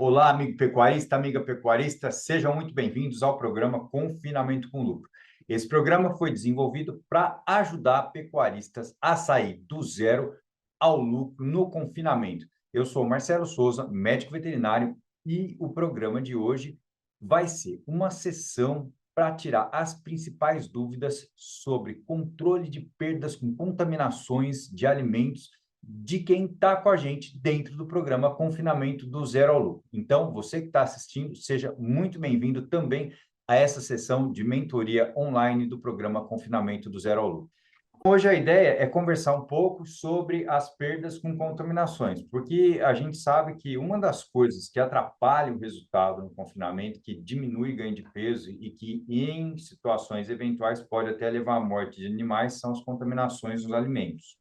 Olá, amigo pecuarista, amiga pecuarista, sejam muito bem-vindos ao programa Confinamento com Lucro. Esse programa foi desenvolvido para ajudar pecuaristas a sair do zero ao lucro no confinamento. Eu sou Marcelo Souza, médico veterinário, e o programa de hoje vai ser uma sessão para tirar as principais dúvidas sobre controle de perdas com contaminações de alimentos de quem está com a gente dentro do programa Confinamento do Zero ao Lucro. Então, você que está assistindo, seja muito bem-vindo também a essa sessão de mentoria online do programa Confinamento do Zero ao Lucro. Hoje a ideia é conversar um pouco sobre as perdas com contaminações, porque a gente sabe que uma das coisas que atrapalha o resultado no confinamento, que diminui o ganho de peso e que em situações eventuais pode até levar à morte de animais, são as contaminações dos alimentos.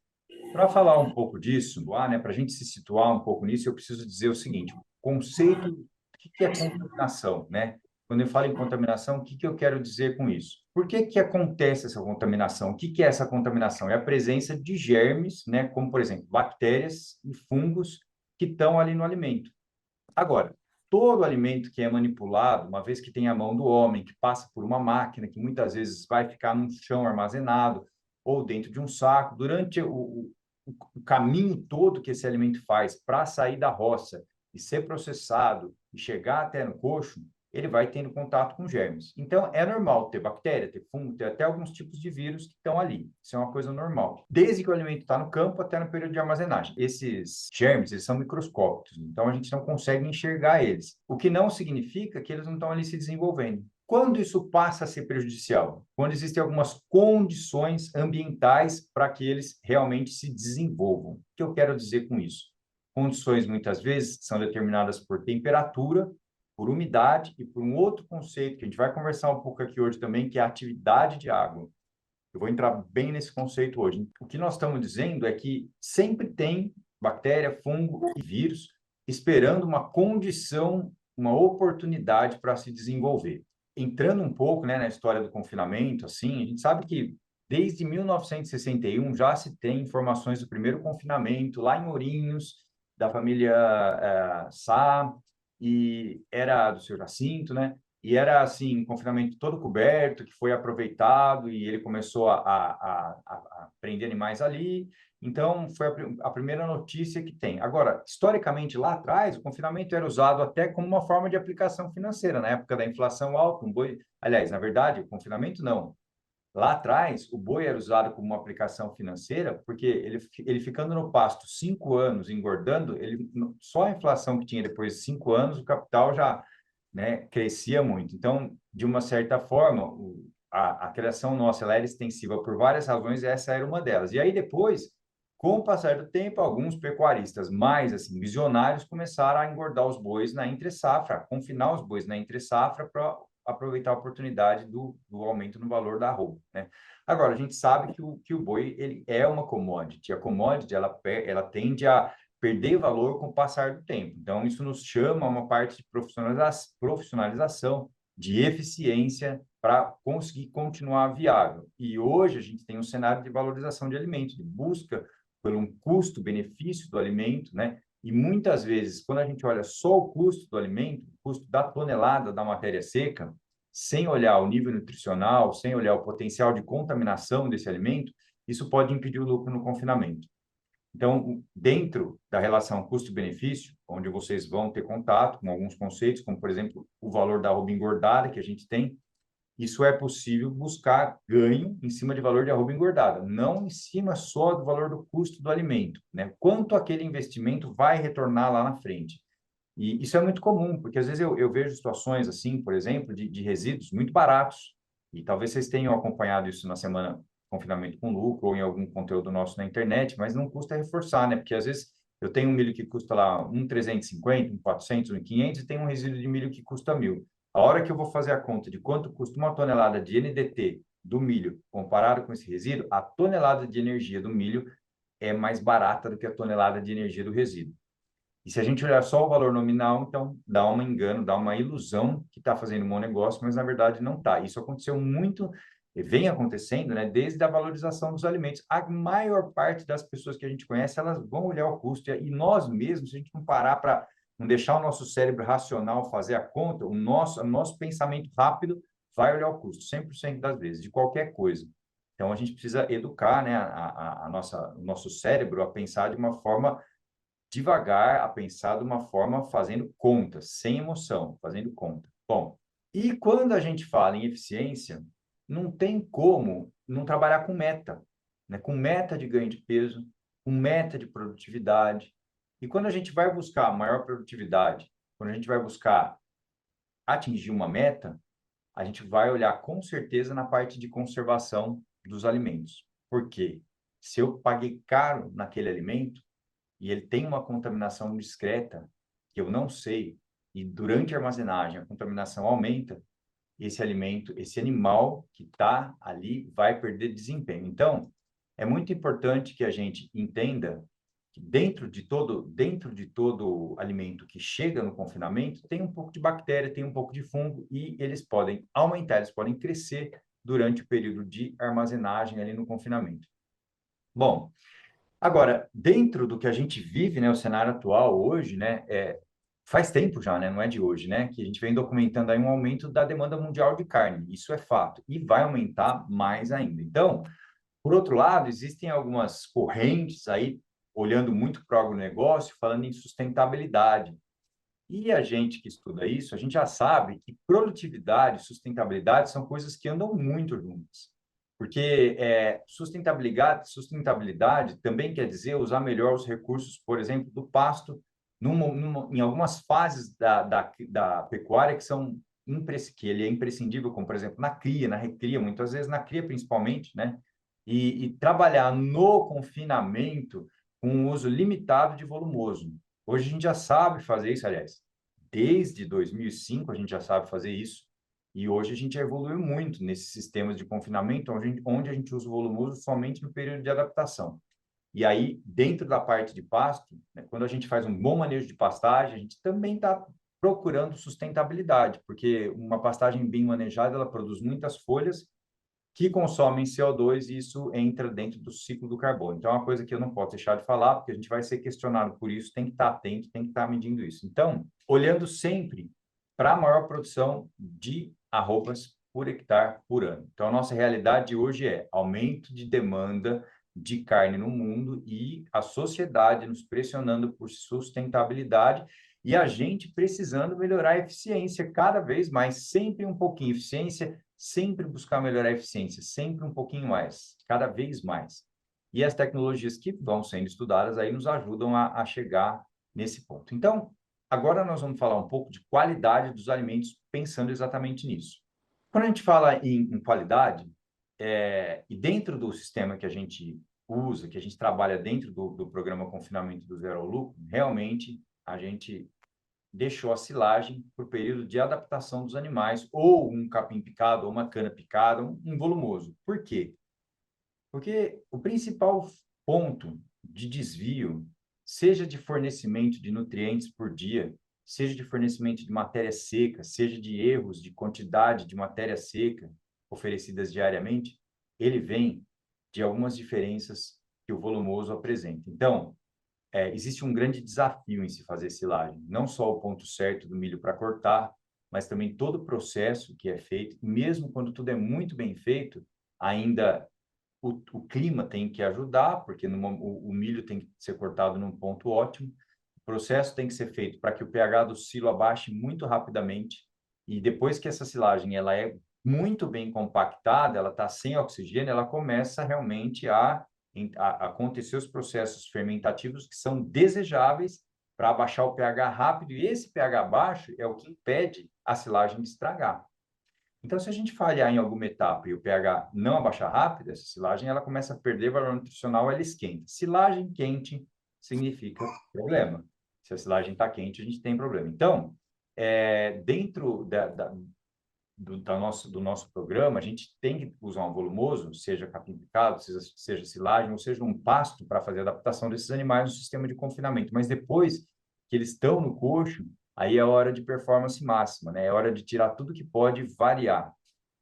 Para falar um pouco disso, né, para a gente se situar um pouco nisso, eu preciso dizer o seguinte: o conceito, o que é contaminação, né? Quando eu falo em contaminação, o que eu quero dizer com isso? Por que acontece essa contaminação? O que é essa contaminação? É a presença de germes, né, como, por exemplo, bactérias e fungos que estão ali no alimento. Agora, todo alimento que é manipulado, uma vez que tem a mão do homem, que passa por uma máquina, que muitas vezes vai ficar no chão armazenado ou dentro de um saco, durante o caminho todo que esse alimento faz para sair da roça e ser processado e chegar até no coxo, ele vai tendo contato com germes. Então, é normal ter bactéria, ter fungo, ter até alguns tipos de vírus que estão ali. Isso é uma coisa normal. Desde que o alimento está no campo até no período de armazenagem. Esses germes, eles são microscópicos, então a gente não consegue enxergar eles. O que não significa que eles não estão ali se desenvolvendo. Quando isso passa a ser prejudicial? Quando existem algumas condições ambientais para que eles realmente se desenvolvam. O que eu quero dizer com isso? Condições, muitas vezes, são determinadas por temperatura, por umidade e por um outro conceito que a gente vai conversar um pouco aqui hoje também, que é a atividade de água. Eu vou entrar bem nesse conceito hoje. O que nós estamos dizendo é que sempre tem bactéria, fungo e vírus esperando uma condição, uma oportunidade para se desenvolver. Entrando um pouco, né, na história do confinamento, assim, a gente sabe que desde 1961 já se tem informações do primeiro confinamento lá em Ourinhos, da família Sá, e era do seu Jacinto, né? E era assim, um confinamento todo coberto, que foi aproveitado e ele começou a prender animais ali. Então, foi a primeira notícia que tem. Agora, historicamente, lá atrás, o confinamento era usado até como uma forma de aplicação financeira, na época da inflação alta, um boi... Aliás, na verdade, o confinamento não. Lá atrás, o boi era usado como uma aplicação financeira, porque ele ficando no pasto 5 anos, engordando, ele, só a inflação que tinha depois de 5 anos, o capital já, né, crescia muito. Então, de uma certa forma, a criação nossa ela era extensiva por várias razões, e essa era uma delas. E aí depois, com o passar do tempo, alguns pecuaristas mais assim, visionários começaram a engordar os bois na entre-safra, a confinar os bois na entre-safra para aproveitar a oportunidade do aumento no valor da arroba, né? Agora, a gente sabe que o boi ele é uma commodity. A commodity ela tende a perder valor com o passar do tempo. Então, isso nos chama a uma parte de profissionalização, de eficiência para conseguir continuar viável. E hoje a gente tem um cenário de valorização de alimentos, de busca por um custo-benefício do alimento, né? E muitas vezes, quando a gente olha só o custo do alimento, o custo da tonelada da matéria seca, sem olhar o nível nutricional, sem olhar o potencial de contaminação desse alimento, isso pode impedir o lucro no confinamento. Então, dentro da relação custo-benefício, onde vocês vão ter contato com alguns conceitos, como, por exemplo, o valor da arroba engordada que a gente tem, isso é possível buscar ganho em cima de valor de arroba engordada, não em cima só do valor do custo do alimento, né? Quanto aquele investimento vai retornar lá na frente. E isso é muito comum, porque às vezes eu vejo situações assim, por exemplo, de resíduos muito baratos, e talvez vocês tenham acompanhado isso na semana Confinamento com Lucro ou em algum conteúdo nosso na internet, mas não custa reforçar, né? Porque às vezes eu tenho um milho que custa lá 1,350, 1,400, 1,500 e tem um resíduo de milho que custa 1.000. A hora que eu vou fazer a conta de quanto custa uma tonelada de NDT do milho comparado com esse resíduo, a tonelada de energia do milho é mais barata do que a tonelada de energia do resíduo. E se a gente olhar só o valor nominal, então dá um engano, dá uma ilusão que está fazendo um bom negócio, mas na verdade não está. Isso aconteceu muito, vem acontecendo, né, desde a valorização dos alimentos. A maior parte das pessoas que a gente conhece, elas vão olhar o custo, e nós mesmos, se a gente não parar para não deixar o nosso cérebro racional fazer a conta, o nosso pensamento rápido vai olhar o custo, 100% das vezes, de qualquer coisa. Então, a gente precisa educar, né, o nosso cérebro a pensar de uma forma devagar, a pensar de uma forma fazendo conta, sem emoção, fazendo conta. Bom, e quando a gente fala em eficiência, não tem como não trabalhar com meta, né? Com meta de ganho de peso, com meta de produtividade. E quando a gente vai buscar maior produtividade, quando a gente vai buscar atingir uma meta, a gente vai olhar com certeza na parte de conservação dos alimentos. Por quê? Se eu paguei caro naquele alimento e ele tem uma contaminação discreta, que eu não sei, e durante a armazenagem a contaminação aumenta, esse alimento, esse animal que está ali vai perder desempenho. Então, é muito importante que a gente entenda que dentro de todo alimento que chega no confinamento, tem um pouco de bactéria, tem um pouco de fungo, e eles podem aumentar, eles podem crescer durante o período de armazenagem ali no confinamento. Bom, agora, dentro do que a gente vive, né, o cenário atual hoje, né, faz tempo já, né, não é de hoje, né, que a gente vem documentando aí um aumento da demanda mundial de carne, isso é fato, e vai aumentar mais ainda. Então, por outro lado, existem algumas correntes aí, olhando muito para o agronegócio, falando em sustentabilidade. E a gente que estuda isso, a gente já sabe que produtividade e sustentabilidade são coisas que andam muito juntas. Porque sustentabilidade também quer dizer usar melhor os recursos, por exemplo, do pasto, em algumas fases da pecuária que são que ele é imprescindível, como, por exemplo, na cria, na recria, muitas vezes na cria principalmente, né? E trabalhar no confinamento com um uso limitado de volumoso. Hoje a gente já sabe fazer isso, aliás, desde 2005 a gente já sabe fazer isso, e hoje a gente já evoluiu muito nesses sistemas de confinamento, onde a gente usa o volumoso somente no período de adaptação. E aí, dentro da parte de pasto, né, quando a gente faz um bom manejo de pastagem, a gente também está procurando sustentabilidade, porque uma pastagem bem manejada, ela produz muitas folhas que consomem CO2 e isso entra dentro do ciclo do carbono. Então, é uma coisa que eu não posso deixar de falar, porque a gente vai ser questionado por isso, tem que estar atento, tem que estar medindo isso. Então, olhando sempre para a maior produção de arrobas por hectare por ano. Então, a nossa realidade hoje é aumento de demanda de carne no mundo e a sociedade nos pressionando por sustentabilidade e a gente precisando melhorar a eficiência cada vez mais, sempre um pouquinho. Eficiência, sempre buscar melhorar a eficiência, sempre um pouquinho mais, cada vez mais. E as tecnologias que vão sendo estudadas aí nos ajudam a chegar nesse ponto. Então, agora nós vamos falar um pouco de qualidade dos alimentos, pensando exatamente nisso. Quando a gente fala em qualidade, e dentro do sistema que a gente usa, que a gente trabalha dentro do programa Confinamento do Zero ao Lucro, realmente a gente deixou a silagem para o período de adaptação dos animais, ou um capim picado, ou uma cana picada, um volumoso. Por quê? Porque o principal ponto de desvio, seja de fornecimento de nutrientes por dia, seja de fornecimento de matéria seca, seja de erros de quantidade de matéria seca oferecidas diariamente, ele vem de algumas diferenças que o volumoso apresenta. Então, existe um grande desafio em se fazer silagem. Não só o ponto certo do milho para cortar, mas também todo o processo que é feito. Mesmo quando tudo é muito bem feito, ainda o clima tem que ajudar, porque o milho tem que ser cortado num ponto ótimo. O processo tem que ser feito para que o pH do silo abaixe muito rapidamente. E depois que essa silagem ela é muito bem compactada, ela está sem oxigênio, ela começa realmente a acontecer os processos fermentativos que são desejáveis para abaixar o pH rápido. E esse pH baixo é o que impede a silagem de estragar. Então, se a gente falhar em alguma etapa e o pH não abaixar rápido, essa silagem ela começa a perder valor nutricional, ela esquenta. Silagem quente significa problema. Se a silagem está quente, a gente tem problema. Então, dentro do nosso programa, a gente tem que usar um volumoso, seja capim picado, seja silagem, ou seja um pasto para fazer a adaptação desses animais no sistema de confinamento. Mas depois que eles estão no coxo, aí é hora de performance máxima, né? É hora de tirar tudo que pode variar.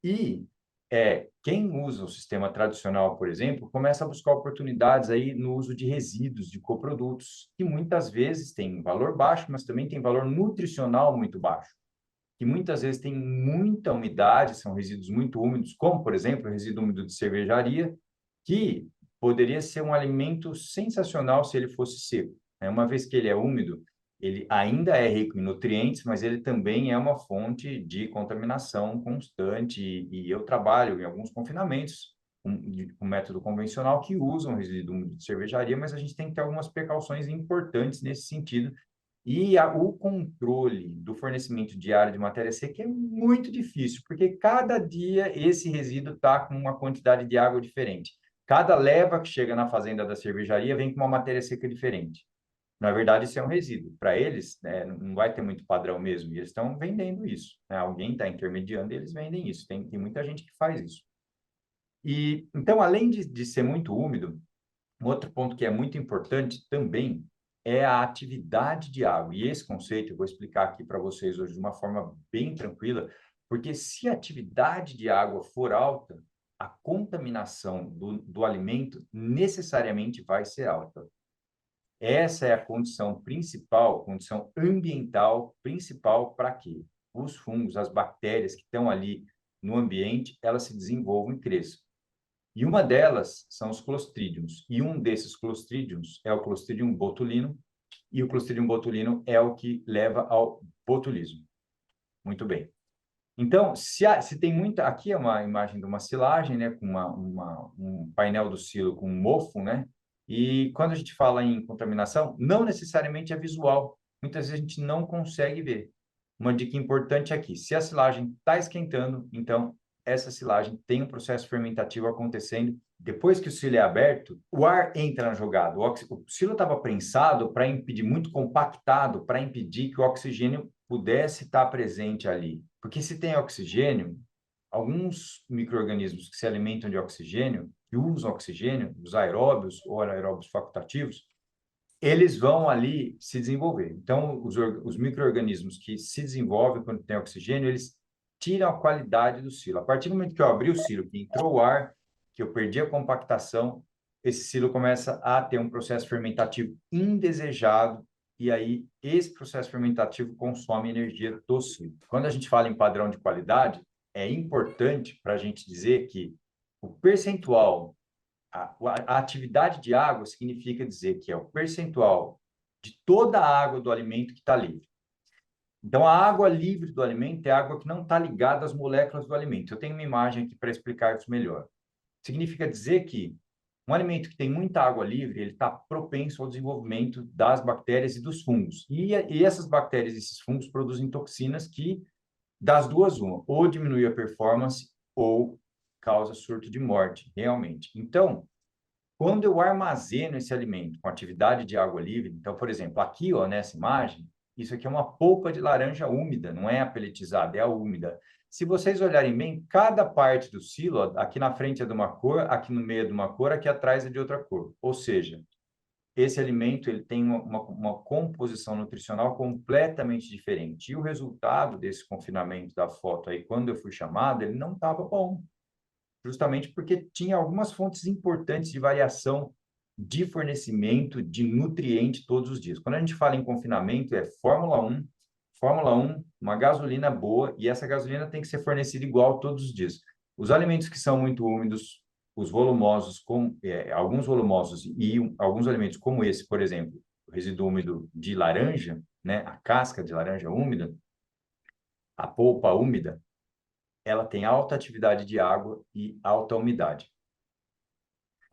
E quem usa o sistema tradicional, por exemplo, começa a buscar oportunidades aí no uso de resíduos, de coprodutos, que muitas vezes têm valor baixo, mas também tem valor nutricional muito baixo, que muitas vezes tem muita umidade, são resíduos muito úmidos, como, por exemplo, o resíduo úmido de cervejaria, que poderia ser um alimento sensacional se ele fosse seco, né? Uma vez que ele é úmido, ele ainda é rico em nutrientes, mas ele também é uma fonte de contaminação constante. E eu trabalho em alguns confinamentos com método convencional que usam resíduo úmido de cervejaria, mas a gente tem que ter algumas precauções importantes nesse sentido. E o controle do fornecimento diário de matéria seca é muito difícil, porque cada dia esse resíduo está com uma quantidade de água diferente. Cada leva que chega na fazenda da cervejaria vem com uma matéria seca diferente. Na verdade, isso é um resíduo. Para eles, né, não vai ter muito padrão mesmo, e eles estão vendendo isso, né? Alguém está intermediando e eles vendem isso. Tem muita gente que faz isso. E, então, além de ser muito úmido, um outro ponto que é muito importante também é a atividade de água. E esse conceito eu vou explicar aqui para vocês hoje de uma forma bem tranquila, porque se a atividade de água for alta, a contaminação do alimento necessariamente vai ser alta. Essa é a condição principal, condição ambiental principal para que os fungos, as bactérias que estão ali no ambiente, elas se desenvolvam e cresçam. E uma delas são os clostrídios. E um desses clostrídios é o Clostridium botulino, e o Clostridium botulino é o que leva ao botulismo. Muito bem. Então, se tem muita... Aqui é uma imagem de uma silagem, né? Com um painel do silo com um mofo, né? E quando a gente fala em contaminação, não necessariamente é visual. Muitas vezes a gente não consegue ver. Uma dica importante aqui, se a silagem está esquentando, então essa silagem tem um processo fermentativo acontecendo. Depois que o silo é aberto, o ar entra na jogada. O silo estava prensado para impedir, muito compactado, para impedir que o oxigênio pudesse estar presente ali. Porque se tem oxigênio, alguns micro-organismos que se alimentam de oxigênio, que usam oxigênio, os aeróbios ou anaeróbios facultativos, eles vão ali se desenvolver. Então, os micro-organismos que se desenvolvem quando tem oxigênio, eles tiram a qualidade do silo. A partir do momento que eu abri o silo, que entrou o ar, que eu perdi a compactação, esse silo começa a ter um processo fermentativo indesejado, e aí esse processo fermentativo consome energia do silo. Quando a gente fala em padrão de qualidade, é importante para a gente dizer que o percentual a atividade de água significa dizer que é o percentual de toda a água do alimento que está livre. Então, a água livre do alimento é água que não está ligada às moléculas do alimento. Eu tenho uma imagem aqui para explicar isso melhor. Significa dizer que um alimento que tem muita água livre, ele está propenso ao desenvolvimento das bactérias e dos fungos. E essas bactérias e esses fungos produzem toxinas que, das duas, uma, ou diminui a performance ou causa surto de morte, realmente. Então, quando eu armazeno esse alimento com atividade de água livre, então, por exemplo, aqui, ó, nessa imagem, isso aqui é uma polpa de laranja úmida, não é a peletizada, é a úmida. Se vocês olharem bem, cada parte do silo, ó, aqui na frente é de uma cor, aqui no meio é de uma cor, aqui atrás é de outra cor. Ou seja, esse alimento ele tem uma composição nutricional completamente diferente. E o resultado desse confinamento da foto aí, quando eu fui chamado, ele não estava bom, justamente porque tinha algumas fontes importantes de variação de fornecimento de nutriente todos os dias. Quando a gente fala em confinamento, é Fórmula 1, uma gasolina boa, e essa gasolina tem que ser fornecida igual todos os dias. Os alimentos que são muito úmidos, os volumosos, alguns volumosos e alguns alimentos como esse, por exemplo, o resíduo úmido de laranja, né, a casca de laranja úmida, a polpa úmida, ela tem alta atividade de água e alta umidade.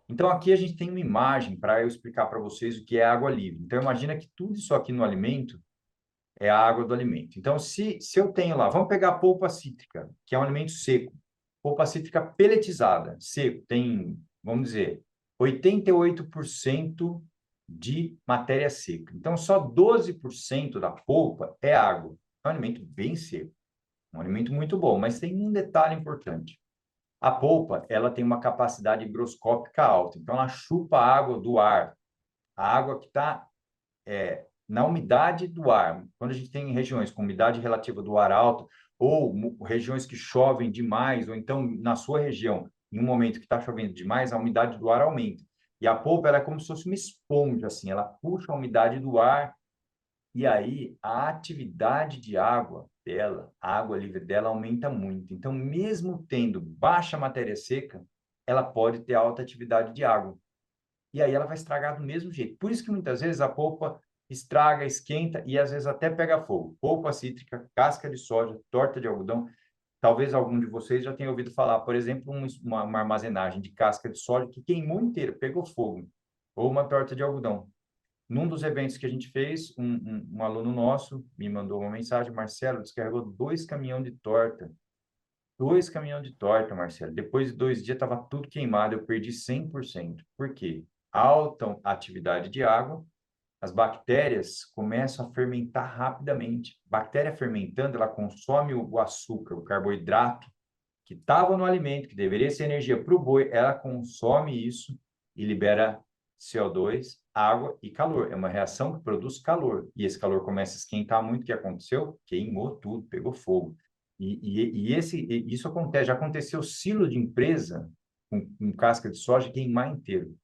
Então, aqui a gente tem uma imagem para eu explicar para vocês o que é água livre. Então, imagina que tudo isso aqui no alimento é a água do alimento. Então, se eu tenho lá, vamos pegar a polpa cítrica, que é um alimento seco. Polpa cítrica peletizada, seco, tem, vamos dizer, 88% de matéria seca. Então, só 12% da polpa é água. É um alimento bem seco, um alimento muito bom, mas tem um detalhe importante. A polpa, ela tem uma capacidade higroscópica alta, então ela chupa a água do ar, a água que está na umidade do ar. Quando a gente tem regiões com umidade relativa do ar alta ou regiões que chovem demais, ou então na sua região, em um momento que está chovendo demais, a umidade do ar aumenta. E a polpa ela é como se fosse uma esponja, assim, ela puxa a umidade do ar, e aí a atividade de água dela, a água livre dela aumenta muito. Então, mesmo tendo baixa matéria seca, ela pode ter alta atividade de água. E aí ela vai estragar do mesmo jeito. Por isso que muitas vezes a polpa estraga, esquenta e às vezes até pega fogo. Polpa cítrica, casca de soja, torta de algodão. Talvez algum de vocês já tenha ouvido falar, por exemplo, uma armazenagem de casca de soja que queimou inteira, pegou fogo. Ou uma torta de algodão. Num dos eventos que a gente fez, um aluno nosso me mandou uma mensagem: Marcelo, descarregou 2 caminhões de torta. 2 caminhões de torta, Marcelo. Depois de 2 dias estava tudo queimado, eu perdi 100%. Por quê? Alta atividade de água, as bactérias começam a fermentar rapidamente. Bactéria fermentando, ela consome o açúcar, o carboidrato que estava no alimento, que deveria ser energia para o boi, ela consome isso e libera CO2, água e calor. É uma reação que produz calor. E esse calor começa a esquentar muito. O que aconteceu? Queimou tudo, pegou fogo. Isso acontece, já aconteceu silo de empresa com casca de soja queimar inteiro.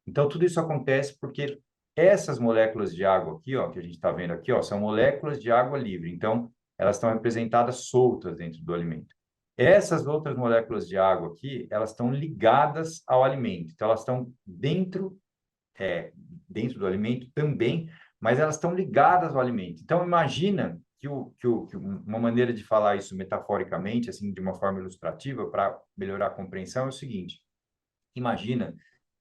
Então, tudo isso acontece porque essas moléculas de água aqui, ó, que a gente está vendo aqui, ó, são moléculas de água livre. Então, elas estão representadas soltas dentro do alimento. Essas outras moléculas de água aqui, elas estão ligadas ao alimento. Então, elas estão dentro do alimento também, mas elas estão ligadas ao alimento. Então, imagina que uma maneira de falar isso metaforicamente, assim, de uma forma ilustrativa, para melhorar a compreensão, é o seguinte: imagina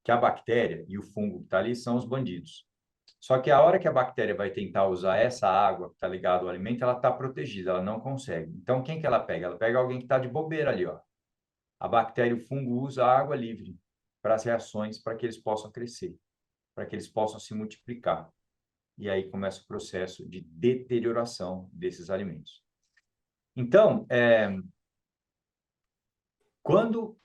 que a bactéria e o fungo que está ali são os bandidos. Só que a hora que a bactéria vai tentar usar essa água que está ligada ao alimento, ela está protegida, ela não consegue. Então, quem que ela pega? Ela pega alguém que está de bobeira ali, ó. A bactéria e o fungo usam a água livre para as reações, para que eles possam crescer, para que eles possam se multiplicar. E aí começa o processo de deterioração desses alimentos. Então, quando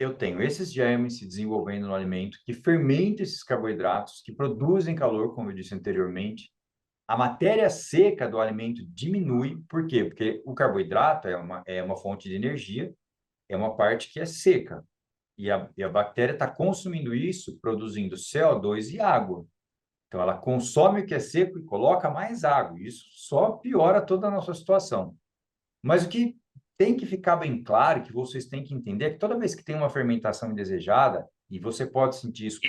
eu tenho esses germes se desenvolvendo no alimento, que fermentam esses carboidratos, que produzem calor, como eu disse anteriormente, a matéria seca do alimento diminui. Por quê? Porque o carboidrato é uma fonte de energia, é uma parte que é seca. E a bactéria está consumindo isso, produzindo CO2 e água. Então, ela consome o que é seco e coloca mais água. Isso só piora toda a nossa situação. Mas o que tem que ficar bem claro, que vocês têm que entender, é que toda vez que tem uma fermentação indesejada, e você pode sentir isso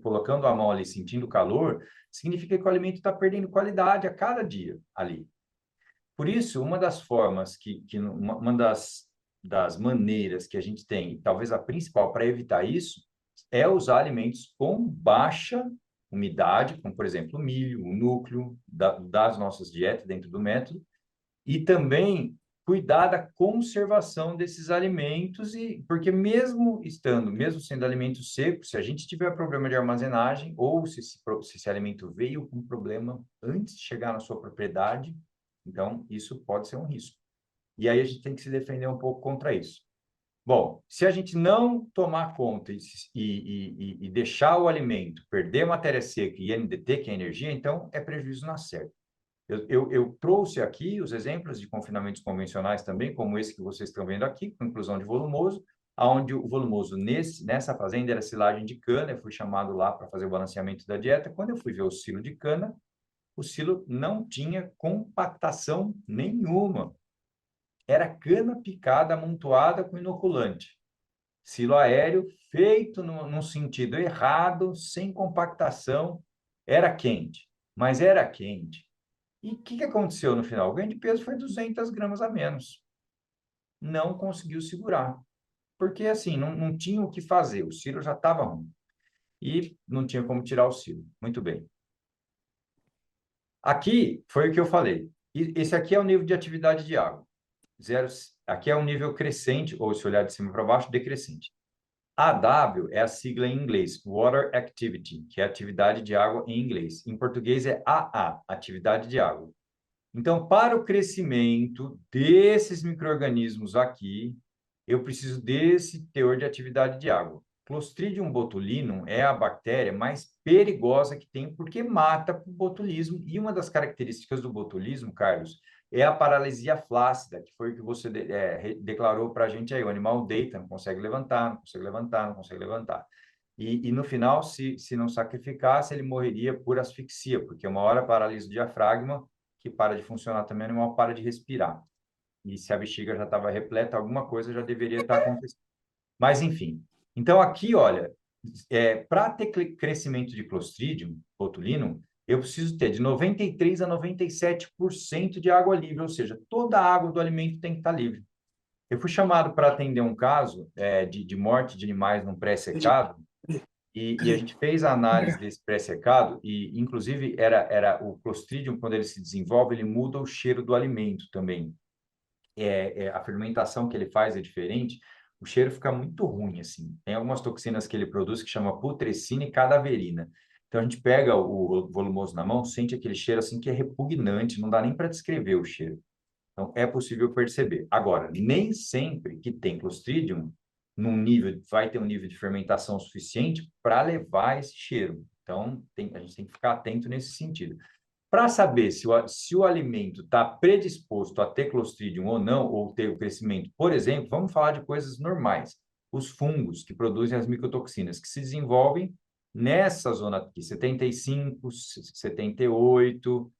colocando a mão ali, sentindo calor, significa que o alimento está perdendo qualidade a cada dia ali. Por isso, uma das formas uma das maneiras que a gente tem, talvez a principal para evitar isso, é usar alimentos com baixa umidade, como, por exemplo, o milho, o núcleo das nossas dietas dentro do método, e também cuidar da conservação desses alimentos, e porque mesmo sendo alimentos secos, se a gente tiver problema de armazenagem ou se esse alimento veio com problema antes de chegar na sua propriedade, então isso pode ser um risco. E aí a gente tem que se defender um pouco contra isso. Bom, se a gente não tomar conta e deixar o alimento perder matéria seca e NDT, que é energia, então é prejuízo na certa. Eu trouxe aqui os exemplos de confinamentos convencionais também, como esse que vocês estão vendo aqui, com inclusão de volumoso, onde o volumoso nessa fazenda era silagem de cana. Eu fui chamado lá para fazer o balanceamento da dieta. Quando eu fui ver o silo de cana, o silo não tinha compactação nenhuma. Era cana picada amontoada com inoculante. Silo aéreo feito num sentido errado, sem compactação. Era quente, mas era quente. E o que aconteceu no final? O ganho de peso foi 200 gramas a menos. Não conseguiu segurar. Porque, assim, não tinha o que fazer. O silo já estava ruim. E não tinha como tirar o silo. Muito bem. Aqui foi o que eu falei. E esse aqui é o nível de atividade de água. Zero, aqui é um nível crescente, ou se olhar de cima para baixo, decrescente. AW é a sigla em inglês, Water Activity, que é atividade de água em inglês. Em português é AA, atividade de água. Então, para o crescimento desses micro-organismos aqui, eu preciso desse teor de atividade de água. Clostridium botulinum é a bactéria mais perigosa que tem, porque mata o botulismo. E uma das características do botulismo, Carlos, é a paralisia flácida, que foi o que você declarou para a gente aí. O animal deita, não consegue levantar, não consegue levantar, não consegue levantar. E no final, se não sacrificasse, ele morreria por asfixia, porque uma hora paralisa o diafragma, que para de funcionar também, o animal para de respirar. E se a bexiga já estava repleta, alguma coisa já deveria estar acontecendo. Mas, enfim. Então, aqui, olha, para ter crescimento de Clostridium botulinum, eu preciso ter de 93% a 97% de água livre, ou seja, toda a água do alimento tem que estar livre. Eu fui chamado para atender um caso de morte de animais num pré-secado, e a gente fez a análise desse pré-secado, e inclusive era o Clostridium, quando ele se desenvolve, ele muda o cheiro do alimento também. A fermentação que ele faz é diferente, o cheiro fica muito ruim, assim. Tem algumas toxinas que ele produz que chama putrescina e cadaverina. Então, a gente pega o volumoso na mão, sente aquele cheiro, assim, que é repugnante, não dá nem para descrever o cheiro. Então, é possível perceber. Agora, nem sempre que tem Clostridium, vai ter um nível de fermentação suficiente para levar esse cheiro. Então, a gente tem que ficar atento nesse sentido. Para saber se o alimento está predisposto a ter Clostridium ou não, ou ter o crescimento, por exemplo, vamos falar de coisas normais. Os fungos que produzem as micotoxinas, que se desenvolvem nessa zona aqui, 75, 78%,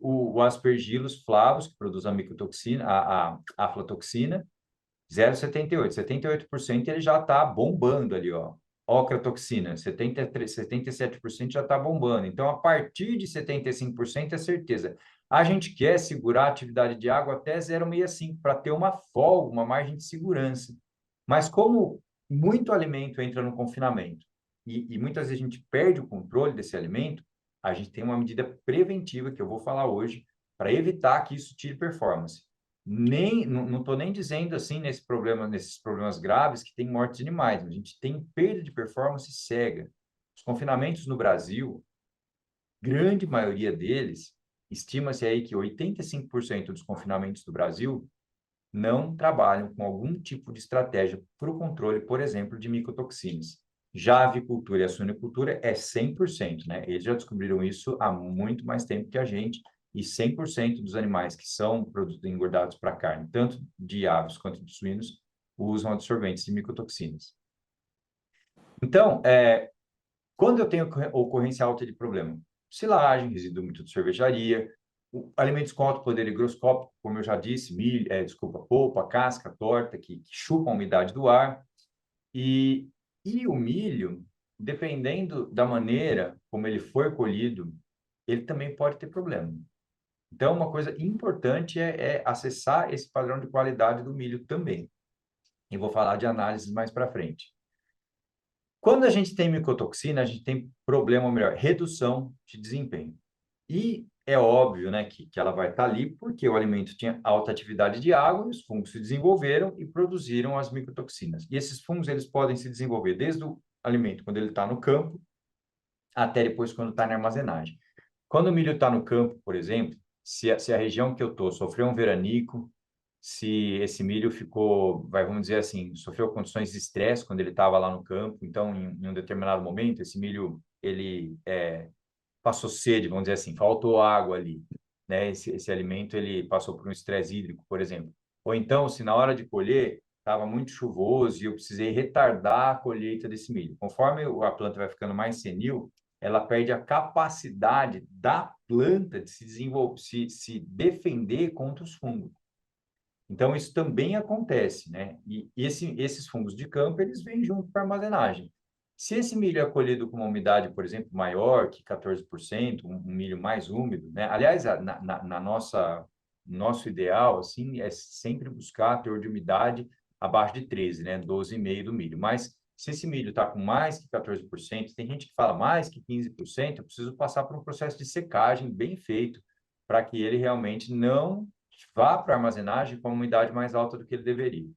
o Aspergillus flavus, que produz a micotoxina, a aflatoxina, 0,78. 78% ele já está bombando ali, ó. Ocratoxina, 73, 77% já está bombando. Então, a partir de 75% é certeza. A gente quer segurar a atividade de água até 0,65 para ter uma folga, uma margem de segurança. Mas como muito alimento entra no confinamento e muitas vezes a gente perde o controle desse alimento, a gente tem uma medida preventiva que eu vou falar hoje para evitar que isso tire performance. Não estou nem dizendo assim nesses problemas graves que tem morte de animais, a gente tem perda de performance cega. Os confinamentos no Brasil, grande maioria deles, estima-se aí que 85% dos confinamentos do Brasil não trabalham com algum tipo de estratégia para o controle, por exemplo, de micotoxinas. Já a avicultura e a suinocultura é 100%, né? Eles já descobriram isso há muito mais tempo que a gente, e 100% dos animais que são engordados para carne, tanto de aves quanto de suínos, usam absorventes de micotoxinas. Então, quando eu tenho ocorrência alta de problema, silagem, resíduo muito de cervejaria, alimentos com alto poder higroscópico, como eu já disse, milho, polpa, casca, torta, que chupam a umidade do ar. E o milho, dependendo da maneira como ele for colhido, ele também pode ter problema. Então, uma coisa importante é acessar esse padrão de qualidade do milho também. E vou falar de análises mais para frente. Quando a gente tem micotoxina, a gente tem problema, ou melhor, redução de desempenho. E é óbvio, né, que ela vai estar ali porque o alimento tinha alta atividade de água e os fungos se desenvolveram e produziram as micotoxinas. E esses fungos, eles podem se desenvolver desde o alimento, quando ele está no campo, até depois quando está na armazenagem. Quando o milho está no campo, por exemplo, se a região que eu estou sofreu um veranico, se esse milho ficou, vamos dizer assim, sofreu condições de estresse quando ele estava lá no campo, então, em um determinado momento, esse milho, ele passou sede, vamos dizer assim, faltou água ali, né? Esse alimento, ele passou por um estresse hídrico, por exemplo. Ou então, se na hora de colher, estava muito chuvoso e eu precisei retardar a colheita desse milho. Conforme a planta vai ficando mais senil, ela perde a capacidade da planta de se desenvolver, se defender contra os fungos. Então, isso também acontece, né? E esses fungos de campo, eles vêm junto com a armazenagem. Se esse milho é colhido com uma umidade, por exemplo, maior que 14%, um milho mais úmido, né? Aliás, nosso ideal, assim, é sempre buscar teor de umidade abaixo de 13, né? 12,5% do milho. Mas se esse milho está com mais que 14%, tem gente que fala mais que 15%, eu preciso passar por um processo de secagem bem feito para que ele realmente não vá para a armazenagem com uma umidade mais alta do que ele deveria.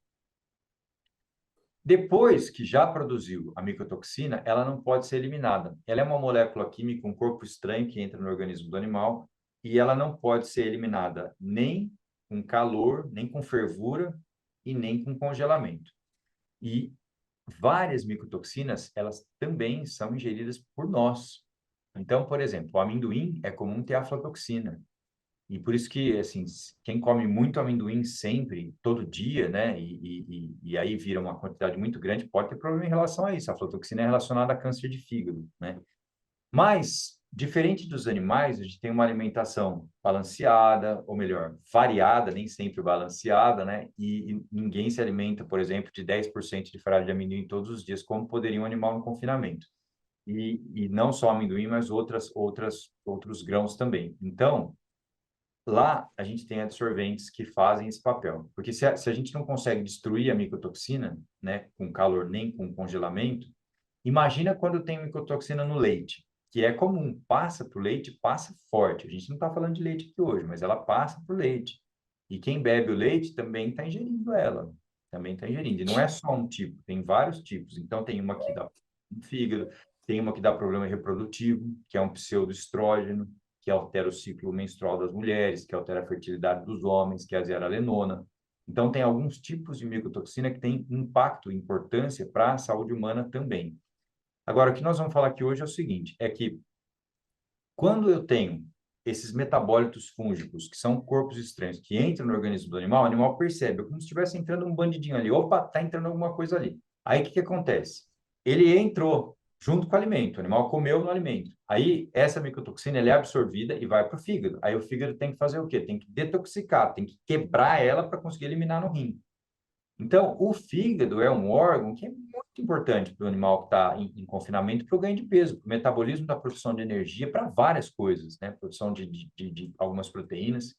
Depois que já produziu a micotoxina, ela não pode ser eliminada. Ela é uma molécula química, um corpo estranho que entra no organismo do animal e ela não pode ser eliminada nem com calor, nem com fervura e nem com congelamento. E várias micotoxinas, elas também são ingeridas por nós. Então, por exemplo, o amendoim é comum ter aflatoxina. E por isso que, assim, quem come muito amendoim sempre, todo dia, né, e aí vira uma quantidade muito grande, pode ter problema em relação a isso. A aflatoxina é relacionada a câncer de fígado, né? Mas, diferente dos animais, a gente tem uma alimentação balanceada, ou melhor, variada, nem sempre balanceada, né? E ninguém se alimenta, por exemplo, de 10% de farelo de amendoim todos os dias, como poderia um animal em confinamento. E não só amendoim, mas outros grãos também. Então, lá a gente tem absorventes que fazem esse papel. Porque se a gente não consegue destruir a micotoxina, né, com calor nem com congelamento, imagina quando tem micotoxina no leite, que é comum, passa para o leite, passa forte. A gente não está falando de leite aqui hoje, mas ela passa para o leite. E quem bebe o leite também está ingerindo ela, também está ingerindo. E não é só um tipo, tem vários tipos. Então, tem uma que dá no fígado, tem uma que dá problema reprodutivo, que é um pseudoestrógeno, que altera o ciclo menstrual das mulheres, que altera a fertilidade dos homens, que é a zearalenona. Então, tem alguns tipos de micotoxina que têm impacto, importância para a saúde humana também. Agora, o que nós vamos falar aqui hoje é o seguinte, é que quando eu tenho esses metabólitos fúngicos, que são corpos estranhos, que entram no organismo do animal, o animal percebe, é como se estivesse entrando um bandidinho ali. Opa, está entrando alguma coisa ali. Aí, o que que acontece? Ele entrou junto com o alimento, o animal comeu no alimento. Aí, essa micotoxina, ela é absorvida e vai para o fígado. Aí, o fígado tem que fazer o quê? Tem que detoxicar, tem que quebrar ela para conseguir eliminar no rim. Então, o fígado é um órgão que é muito importante para o animal que está em confinamento para o ganho de peso, para o metabolismo da produção de energia para várias coisas, né? Produção de algumas proteínas.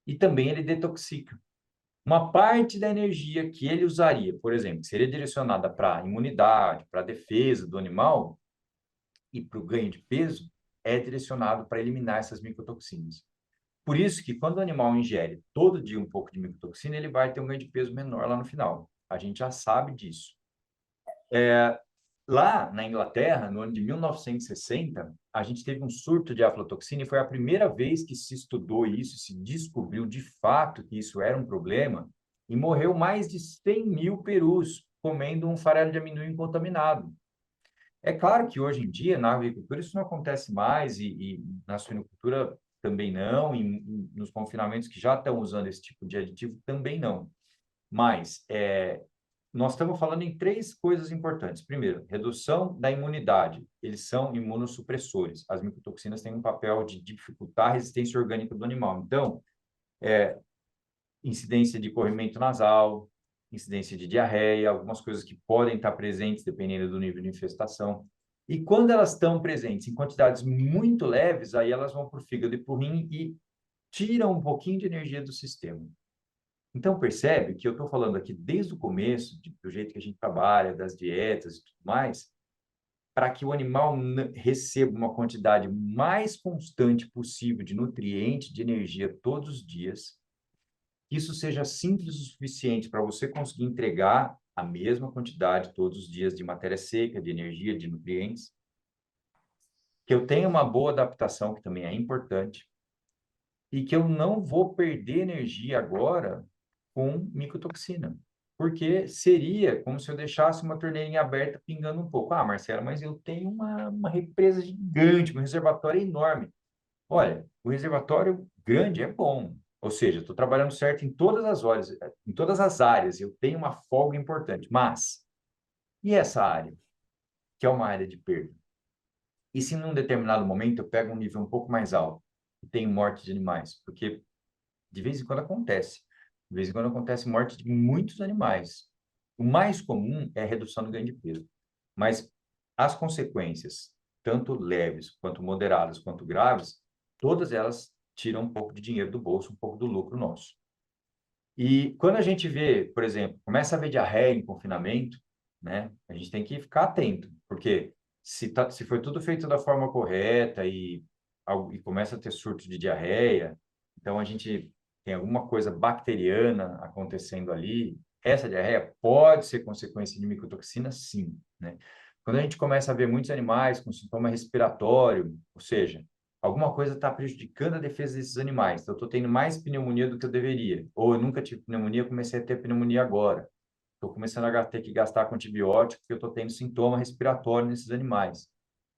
E também ele detoxica. Uma parte da energia que ele usaria, por exemplo, que seria direcionada para a imunidade, para a defesa do animal e para o ganho de peso, é direcionado para eliminar essas micotoxinas. Por isso que quando o animal ingere todo dia um pouco de micotoxina, ele vai ter um ganho de peso menor lá no final. A gente já sabe disso. Lá na Inglaterra, no ano de 1960, a gente teve um surto de aflatoxina e foi a primeira vez que se estudou isso, se descobriu de fato que isso era um problema e morreu mais de 100 mil perus comendo um farelo de amendoim contaminado. É claro que hoje em dia, na agricultura, isso não acontece mais e na suinocultura também não, e nos confinamentos que já estão usando esse tipo de aditivo também não. Mas nós estamos falando em três coisas importantes. Primeiro, redução da imunidade. Eles são imunossupressores. As micotoxinas têm um papel de dificultar a resistência orgânica do animal. Então, incidência de corrimento nasal, incidência de diarreia, algumas coisas que podem estar presentes dependendo do nível de infestação. E quando elas estão presentes em quantidades muito leves, aí elas vão para o fígado e para o rim e tiram um pouquinho de energia do sistema. Então, percebe que eu estou falando aqui desde o começo, do jeito que a gente trabalha, das dietas e tudo mais, para que o animal receba uma quantidade mais constante possível de nutriente, de energia todos os dias, que isso seja simples o suficiente para você conseguir entregar a mesma quantidade todos os dias de matéria seca, de energia, de nutrientes, que eu tenha uma boa adaptação, que também é importante, e que eu não vou perder energia agora com micotoxina. Porque seria como se eu deixasse uma torneirinha aberta pingando um pouco. Ah, Marcelo, mas eu tenho uma represa gigante, um reservatório enorme. Olha, o reservatório grande é bom. Ou seja, estou trabalhando certo em todas as áreas, eu tenho uma folga importante. Mas, e essa área, que é uma área de perda? E se num determinado momento eu pego um nível um pouco mais alto e tenho morte de animais? Porque de vez em quando acontece. De vez em quando acontece morte de muitos animais. O mais comum é a redução do ganho de peso. Mas as consequências, tanto leves, quanto moderadas, quanto graves, todas elas tiram um pouco de dinheiro do bolso, um pouco do lucro nosso. E quando a gente vê, por exemplo, começa a ver diarreia em confinamento, né? A gente tem que ficar atento, porque se foi tudo feito da forma correta e começa a ter surto de diarreia, então a gente tem alguma coisa bacteriana acontecendo ali. Essa diarreia pode ser consequência de micotoxina, sim, né? Quando a gente começa a ver muitos animais com sintoma respiratório, ou seja, alguma coisa está prejudicando a defesa desses animais. Então, eu estou tendo mais pneumonia do que eu deveria. Ou eu nunca tive pneumonia, comecei a ter pneumonia agora. Estou começando a ter que gastar com antibiótico porque eu estou tendo sintoma respiratório nesses animais.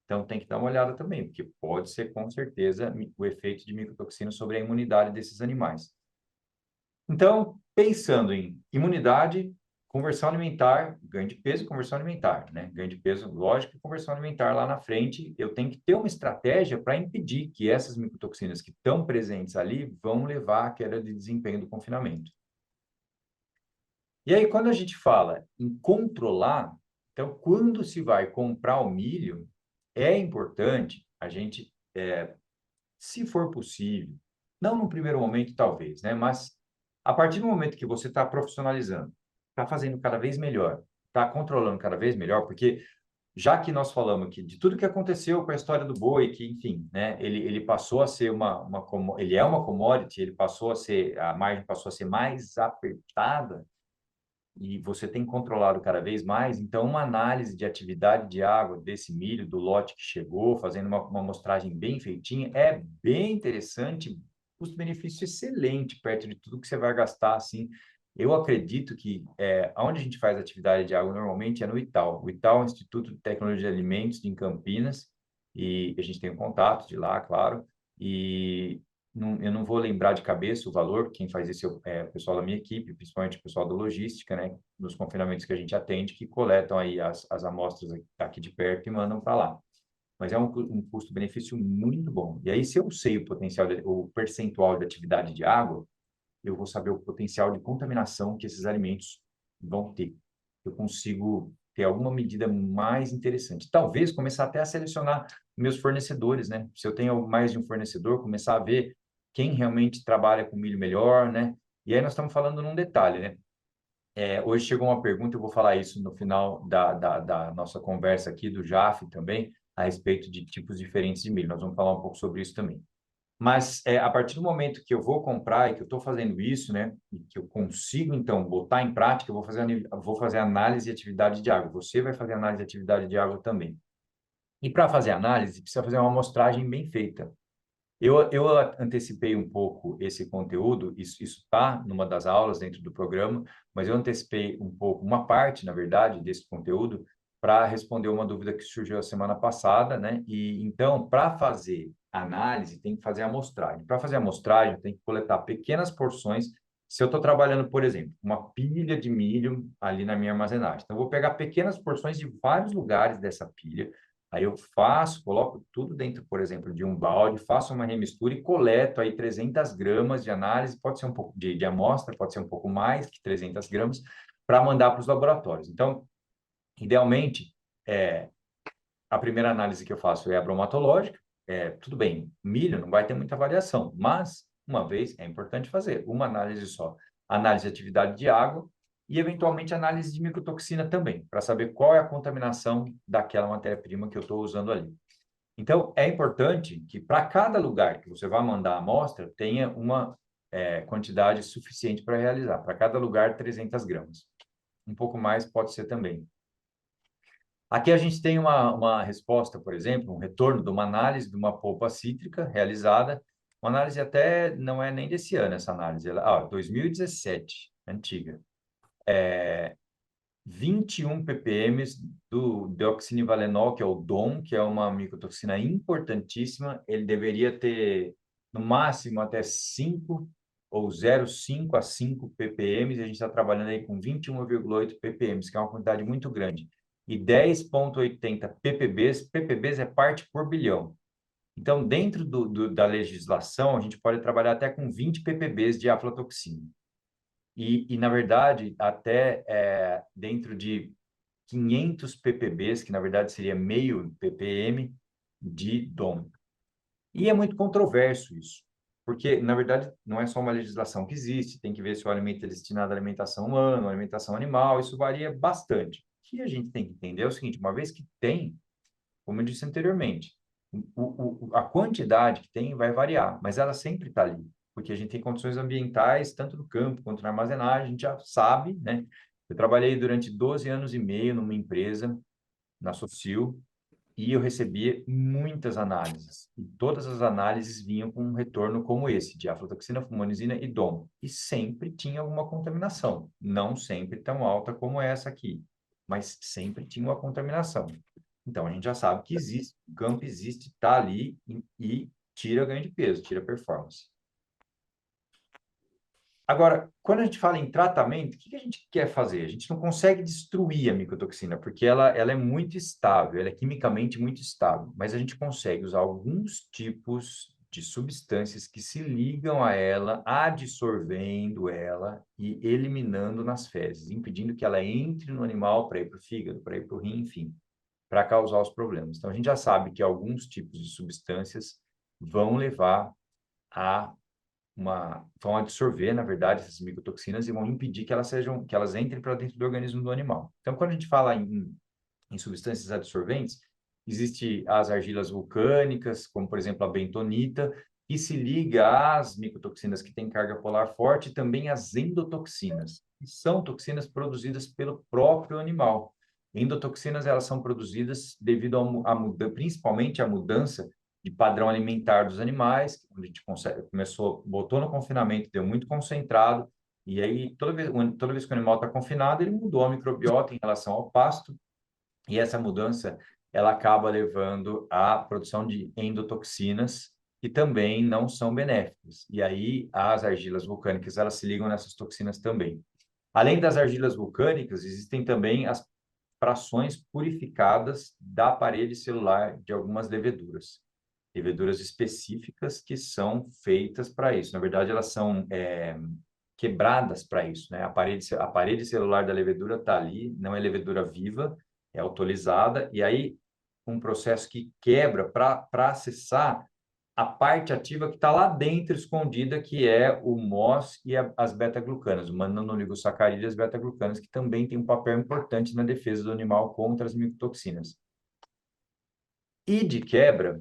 Então, tem que dar uma olhada também, porque pode ser, com certeza, o efeito de micotoxina sobre a imunidade desses animais. Então, pensando em imunidade, conversão alimentar, ganho de peso e conversão alimentar, né? Ganho de peso, lógico, e conversão alimentar lá na frente, eu tenho que ter uma estratégia para impedir que essas micotoxinas que estão presentes ali vão levar à queda de desempenho do confinamento. E aí, quando a gente fala em controlar, então, quando se vai comprar o milho, é importante a gente, se for possível, não no primeiro momento, talvez, né? Mas a partir do momento que você está profissionalizando, está fazendo cada vez melhor, está controlando cada vez melhor, porque já que nós falamos aqui de tudo que aconteceu com a história do boi, que, enfim, né, ele passou a ser ele é uma commodity, ele passou a ser, a margem passou a ser mais apertada, e você tem controlado cada vez mais, então uma análise de atividade de água desse milho, do lote que chegou, fazendo uma amostragem bem feitinha, é bem interessante, custo-benefício excelente, perto de tudo que você vai gastar, assim. Eu acredito que onde a gente faz atividade de água normalmente é no ITAL. O ITAL é o Instituto de Tecnologia de Alimentos, em Campinas, e a gente tem um contato de lá, claro, e eu não vou lembrar de cabeça o valor, quem faz isso é o pessoal da minha equipe, principalmente o pessoal da logística, né, nos confinamentos que a gente atende, que coletam aí as amostras aqui de perto e mandam para lá. Mas é um custo-benefício muito bom. E aí, se eu sei o potencial, o percentual de atividade de água, eu vou saber o potencial de contaminação que esses alimentos vão ter. Eu consigo ter alguma medida mais interessante. Talvez começar até a selecionar meus fornecedores, né? Se eu tenho mais de um fornecedor, começar a ver quem realmente trabalha com milho melhor, né? E aí nós estamos falando num detalhe, né? Hoje chegou uma pergunta, eu vou falar isso no final da nossa conversa aqui, do JAF também, a respeito de tipos diferentes de milho. Nós vamos falar um pouco sobre isso também. Mas a partir do momento que eu vou comprar e que eu estou fazendo isso, né, e que eu consigo, então, botar em prática, vou fazer análise de atividade de água. Você vai fazer análise de atividade de água também. E para fazer análise, precisa fazer uma amostragem bem feita. Eu antecipei um pouco esse conteúdo, isso está numa das aulas dentro do programa, mas eu antecipei um pouco, uma parte, na verdade, desse conteúdo, para responder uma dúvida que surgiu a semana passada, né? E então, para fazer análise, tem que fazer amostragem. Para fazer amostragem, tem que coletar pequenas porções. Se eu estou trabalhando, por exemplo, uma pilha de milho ali na minha armazenagem, então eu vou pegar pequenas porções de vários lugares dessa pilha. Aí eu coloco tudo dentro, por exemplo, de um balde, faço uma remistura e coleto aí 300 gramas de análise, pode ser um pouco de amostra, pode ser um pouco mais que 300 gramas, para mandar para os laboratórios. Então, idealmente, a primeira análise que eu faço é a bromatológica. Tudo bem, milho não vai ter muita variação, mas, uma vez, é importante fazer uma análise só. Análise de atividade de água e, eventualmente, análise de micotoxina também, para saber qual é a contaminação daquela matéria-prima que eu estou usando ali. Então, é importante que, para cada lugar que você vai mandar a amostra, tenha uma quantidade suficiente para realizar. Para cada lugar, 300 gramas. Um pouco mais pode ser também. Aqui a gente tem uma resposta, por exemplo, um retorno de uma análise de uma polpa cítrica realizada. Uma análise até não é nem desse ano, essa análise. 2017, antiga. 21 ppm do deoxinivalenol, que é o DOM, que é uma micotoxina importantíssima. Ele deveria ter, no máximo, até 5 ou 0,5 a 5 ppm, e a gente está trabalhando aí com 21,8 ppm, que é uma quantidade muito grande. E 10,80 ppbs, ppbs é parte por bilhão. Então, dentro da legislação, a gente pode trabalhar até com 20 ppbs de aflatoxina. Na verdade, até dentro de 500 ppbs, que na verdade seria meio ppm de DOM. E é muito controverso isso, porque, na verdade, não é só uma legislação que existe, tem que ver se o alimento é destinado à alimentação humana, à alimentação animal, isso varia bastante. O que a gente tem que entender é o seguinte, uma vez que tem, como eu disse anteriormente, a quantidade que tem vai variar, mas ela sempre está ali, porque a gente tem condições ambientais, tanto no campo quanto na armazenagem, a gente já sabe, né? Eu trabalhei durante 12 anos e meio numa empresa, na Socil, e eu recebia muitas análises. E todas as análises vinham com um retorno como esse, de aflatoxina, fumonizina e DOM. E sempre tinha alguma contaminação. Não sempre tão alta como essa aqui, mas sempre tinha uma contaminação. Então, a gente já sabe que existe, o campo existe, está ali e tira ganho de peso, tira performance. Agora, quando a gente fala em tratamento, o que a gente quer fazer? A gente não consegue destruir a micotoxina, porque ela é muito estável, ela é quimicamente muito estável, mas a gente consegue usar alguns tipos de substâncias que se ligam a ela, adsorvendo ela e eliminando nas fezes, impedindo que ela entre no animal para ir para o fígado, para ir para o rim, enfim, para causar os problemas. Então, a gente já sabe que alguns tipos de substâncias vão levar a vão absorver, na verdade, essas micotoxinas e vão impedir que elas entrem para dentro do organismo do animal. Então, quando a gente fala em substâncias adsorventes, existe as argilas vulcânicas, como por exemplo a bentonita, que se liga às micotoxinas que têm carga polar forte e também às endotoxinas, que são toxinas produzidas pelo próprio animal. Endotoxinas, elas são produzidas devido principalmente à mudança de padrão alimentar dos animais, onde a gente botou no confinamento, deu muito concentrado, e aí toda vez que o animal está confinado, ele mudou a microbiota em relação ao pasto, e essa mudança ela acaba levando à produção de endotoxinas, que também não são benéficas. E aí as argilas vulcânicas, elas se ligam nessas toxinas também. Além das argilas vulcânicas, existem também as frações purificadas da parede celular de algumas leveduras. Leveduras específicas que são feitas para isso. Na verdade, elas são quebradas para isso, né? A parede celular da levedura está ali, não é levedura viva, é autolizada, e aí um processo que quebra para acessar a parte ativa que está lá dentro, escondida, que é o MOS e as beta-glucanas, o mananoligossacarídeos e as beta-glucanas, que também tem um papel importante na defesa do animal contra as micotoxinas. E de quebra,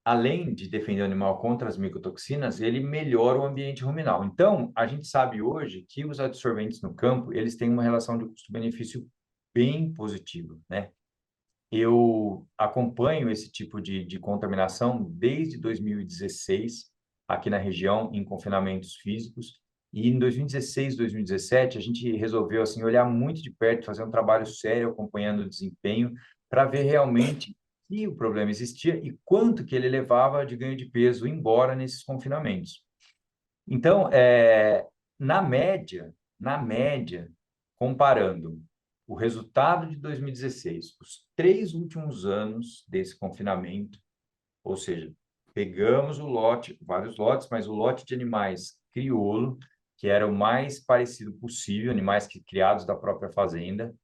além de defender o animal contra as micotoxinas, ele melhora o ambiente ruminal. Então, a gente sabe hoje que os adsorventes no campo, eles têm uma relação de custo-benefício bem positiva, né? Eu acompanho esse tipo de contaminação desde 2016, aqui na região, em confinamentos físicos. E em 2016, 2017, a gente resolveu assim, olhar muito de perto, fazer um trabalho sério acompanhando o desempenho, para ver realmente se o problema existia e quanto que ele levava de ganho de peso embora nesses confinamentos. Então, na média, comparando o resultado de 2016, os 3 últimos anos desse confinamento, ou seja, pegamos o lote, vários lotes, mas o lote de animais crioulo, que era o mais parecido possível, animais criados da própria fazenda,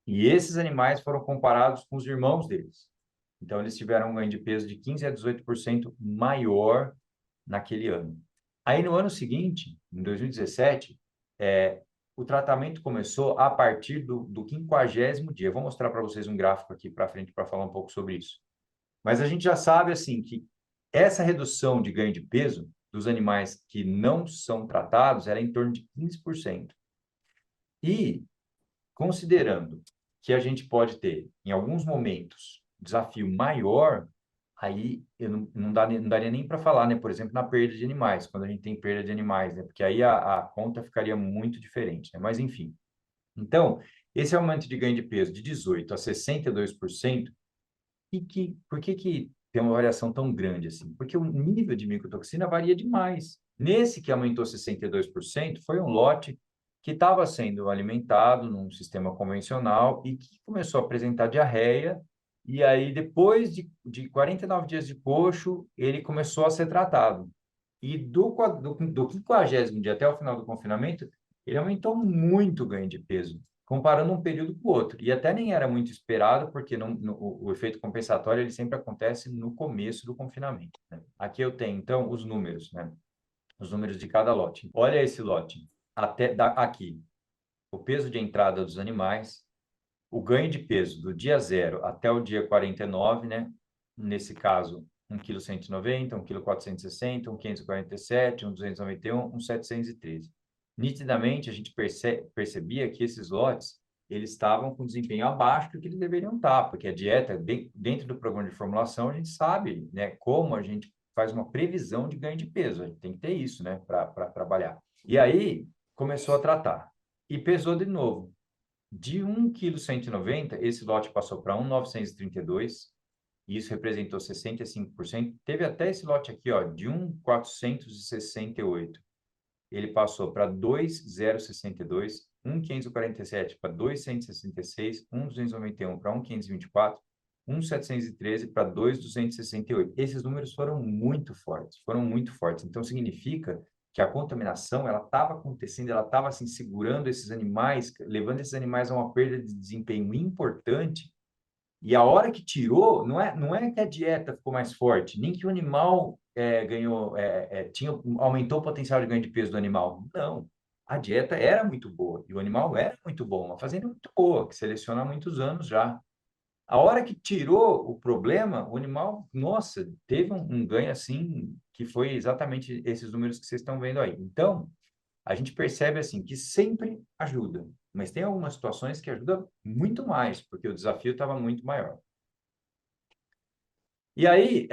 e esses animais foram comparados com os irmãos deles. Então, eles tiveram um ganho de peso de 15 a 18% maior naquele ano. Aí, no ano seguinte, em 2017, o tratamento começou a partir do 50º dia. Vou mostrar para vocês um gráfico aqui para frente para falar um pouco sobre isso. Mas a gente já sabe, assim, que essa redução de ganho de peso dos animais que não são tratados era em torno de 15%. E, considerando que a gente pode ter, em alguns momentos, desafio maior, aí eu não daria nem para falar, né? Por exemplo, na perda de animais, quando a gente tem perda de animais, né? Porque aí a conta ficaria muito diferente, né? Mas, enfim. Então, esse aumento de ganho de peso de 18% a 62%, por que tem uma variação tão grande assim? Porque o nível de micotoxina varia demais. Nesse que aumentou 62%, foi um lote que estava sendo alimentado num sistema convencional e que começou a apresentar diarreia. E aí, depois de 49 dias de coxo, ele começou a ser tratado. E do 50º dia até o final do confinamento, ele aumentou muito o ganho de peso, comparando um período com o outro. E até nem era muito esperado, porque o efeito compensatório ele sempre acontece no começo do confinamento, né? Aqui eu tenho, então, os números, né? Os números de cada lote. Olha esse lote. Aqui, o peso de entrada dos animais, o ganho de peso do dia 0 até o dia 49, né? Nesse caso, 1,190 kg, 1,460 kg, 1,547 kg, 1,291 kg, 1,713 kg. Nitidamente, a gente percebia que esses lotes eles estavam com desempenho abaixo do que eles deveriam estar, porque a dieta, dentro do programa de formulação, a gente sabe, né, como a gente faz uma previsão de ganho de peso. A gente tem que ter isso, né, para trabalhar. E aí, começou a tratar. E pesou de novo. De 1,190 kg, esse lote passou para 1,932, e isso representou 65%. Teve até esse lote aqui, ó, de 1,468. Ele passou para 2,062, 1,547 para 2,166, 1,291 para 1,524, 1,713 para 2,268. Esses números foram muito fortes, foram muito fortes. Então, significa que a contaminação, ela estava acontecendo, ela estava assim, segurando esses animais, levando esses animais a uma perda de desempenho importante. E a hora que tirou, não é que a dieta ficou mais forte, nem que o animal ganhou, aumentou o potencial de ganho de peso do animal. Não, a dieta era muito boa e o animal era muito bom, uma fazenda muito boa, que seleciona há muitos anos já. A hora que tirou o problema, o animal, nossa, teve um ganho assim, que foi exatamente esses números que vocês estão vendo aí. Então, a gente percebe assim que sempre ajuda, mas tem algumas situações que ajuda muito mais, porque o desafio estava muito maior. E aí,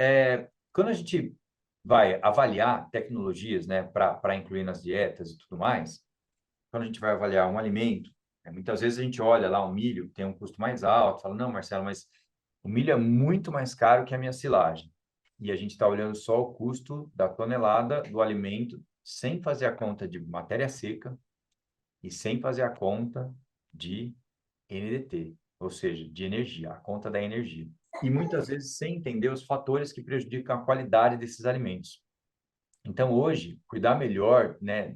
quando a gente vai avaliar tecnologias, né, para incluir nas dietas e tudo mais, quando a gente vai avaliar um alimento, muitas vezes a gente olha lá o milho, que tem um custo mais alto, fala, não, Marcelo, mas o milho é muito mais caro que a minha silagem. E a gente está olhando só o custo da tonelada do alimento, sem fazer a conta de matéria seca e sem fazer a conta de NDT, ou seja, de energia, a conta da energia. E muitas vezes sem entender os fatores que prejudicam a qualidade desses alimentos. Então, hoje, cuidar melhor, né,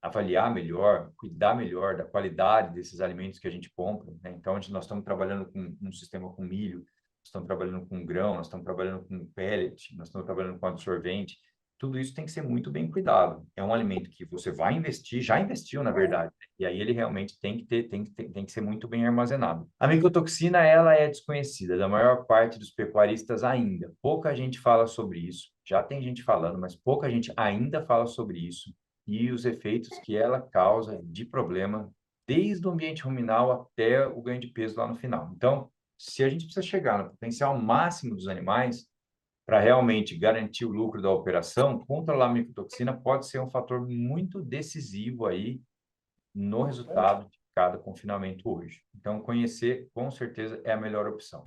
avaliar melhor, cuidar melhor da qualidade desses alimentos que a gente compra, né? Então, nós estamos trabalhando com um sistema com milho, nós estamos trabalhando com grão, nós estamos trabalhando com pellet, nós estamos trabalhando com absorvente. Tudo isso tem que ser muito bem cuidado. É um alimento que você vai investir, já investiu, na verdade, né? E aí ele realmente tem que ser muito bem armazenado. A micotoxina, ela é desconhecida da maior parte dos pecuaristas ainda. Pouca gente fala sobre isso. Já tem gente falando, mas pouca gente ainda fala sobre isso e os efeitos que ela causa de problema desde o ambiente ruminal até o ganho de peso lá no final. Então, se a gente precisa chegar no potencial máximo dos animais, para realmente garantir o lucro da operação, controlar a micotoxina pode ser um fator muito decisivo aí no resultado de cada confinamento hoje. Então, conhecer, com certeza, é a melhor opção.